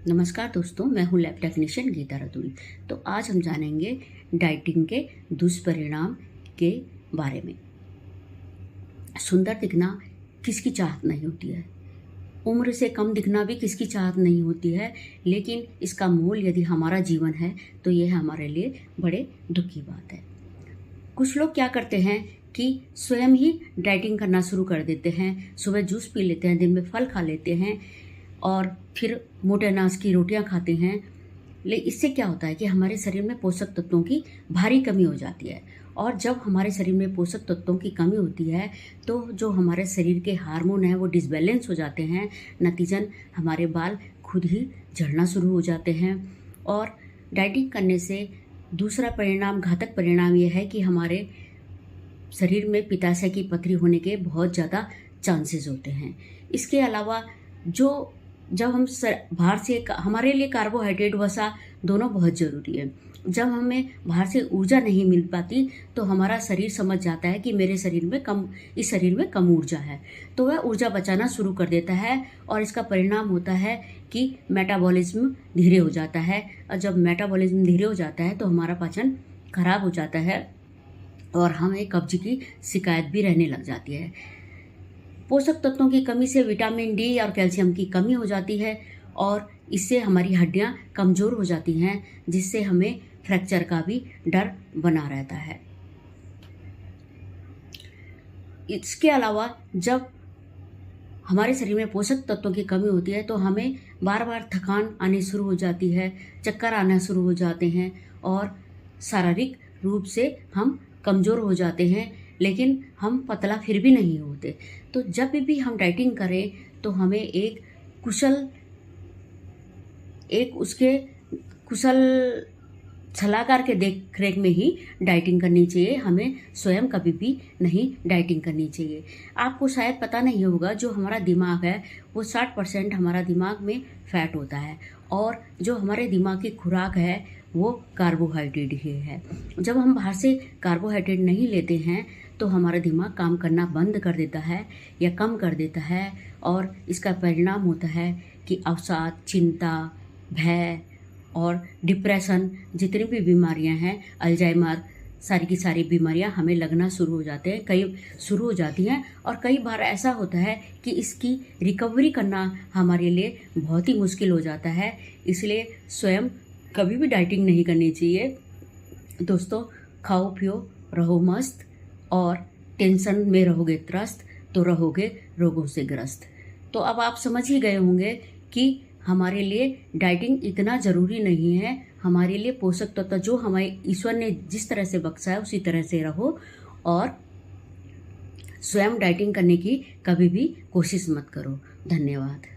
नमस्कार दोस्तों, मैं हूँ लैब टेक्नीशियन गीता रतुड़ी। तो आज हम जानेंगे डाइटिंग के दुष्परिणाम के बारे में। सुंदर दिखना किसकी चाहत नहीं होती है, उम्र से कम दिखना भी किसकी चाहत नहीं होती है, लेकिन इसका मूल यदि हमारा जीवन है तो यह हमारे लिए बड़े दुख की बात है। कुछ लोग क्या करते हैं कि स्वयं ही डाइटिंग करना शुरू कर देते हैं। सुबह जूस पी लेते हैं, दिन में फल खा लेते हैं और फिर मोटे अनाज की रोटियां खाते हैं। लेकिन इससे क्या होता है कि हमारे शरीर में पोषक तत्वों की भारी कमी हो जाती है। और जब हमारे शरीर में पोषक तत्वों की कमी होती है तो जो हमारे शरीर के हार्मोन हैं वो डिसबैलेंस हो जाते हैं। नतीजन हमारे बाल खुद ही झड़ना शुरू हो जाते हैं। और डाइटिंग करने से दूसरा परिणाम, घातक परिणाम ये है कि हमारे शरीर में पित्ताशय की पथरी होने के बहुत ज़्यादा चांसेस होते हैं। इसके अलावा जब हम बाहर से, हमारे लिए कार्बोहाइड्रेट वसा दोनों बहुत ज़रूरी है। जब हमें बाहर से ऊर्जा नहीं मिल पाती तो हमारा शरीर समझ जाता है कि इस शरीर में कम ऊर्जा है, तो वह ऊर्जा बचाना शुरू कर देता है। और इसका परिणाम होता है कि मेटाबॉलिज्म धीरे हो जाता है। और जब मेटाबॉलिज्म धीरे हो जाता है तो हमारा पाचन खराब हो जाता है और हमें कब्ज की शिकायत भी रहने लग जाती है। पोषक तत्वों की कमी से विटामिन डी और कैल्शियम की कमी हो जाती है और इससे हमारी हड्डियां कमज़ोर हो जाती हैं, जिससे हमें फ्रैक्चर का भी डर बना रहता है। इसके अलावा जब हमारे शरीर में पोषक तत्वों की कमी होती है तो हमें बार बार थकान आनी शुरू हो जाती है, चक्कर आना शुरू हो जाते हैं और शारीरिक रूप से हम कमज़ोर हो जाते हैं, लेकिन हम पतला फिर भी नहीं होते। तो जब भी हम डाइटिंग करें तो हमें एक कुशल सलाहकार के देख रेख में ही डाइटिंग करनी चाहिए। हमें स्वयं कभी भी नहीं डाइटिंग करनी चाहिए। आपको शायद पता नहीं होगा, जो हमारा दिमाग है वो 60% हमारा दिमाग में फैट होता है और जो हमारे दिमाग की खुराक है वो कार्बोहाइड्रेट ही है। जब हम बाहर से कार्बोहाइड्रेट नहीं लेते हैं तो हमारा दिमाग काम करना बंद कर देता है या कम कर देता है और इसका परिणाम होता है कि अवसाद, चिंता, भय और डिप्रेशन, जितनी भी बीमारियां हैं, अल्जाइमर, सारी की सारी बीमारियां हमें लगना शुरू हो जाती हैं। और कई बार ऐसा होता है कि इसकी रिकवरी करना हमारे लिए बहुत ही मुश्किल हो जाता है। इसलिए स्वयं कभी भी डाइटिंग नहीं करनी चाहिए। दोस्तों, खाओ पियो, रहो मस्त और टेंशन में रहोगे त्रस्त तो रहोगे रोगों से ग्रस्त। तो अब आप समझ ही गए होंगे कि हमारे लिए डाइटिंग इतना ज़रूरी नहीं है। हमारे लिए पोषक तत्व जो हमारे ईश्वर ने जिस तरह से बख्शा है उसी तरह से रहो और स्वयं डाइटिंग करने की कभी भी कोशिश मत करो। धन्यवाद।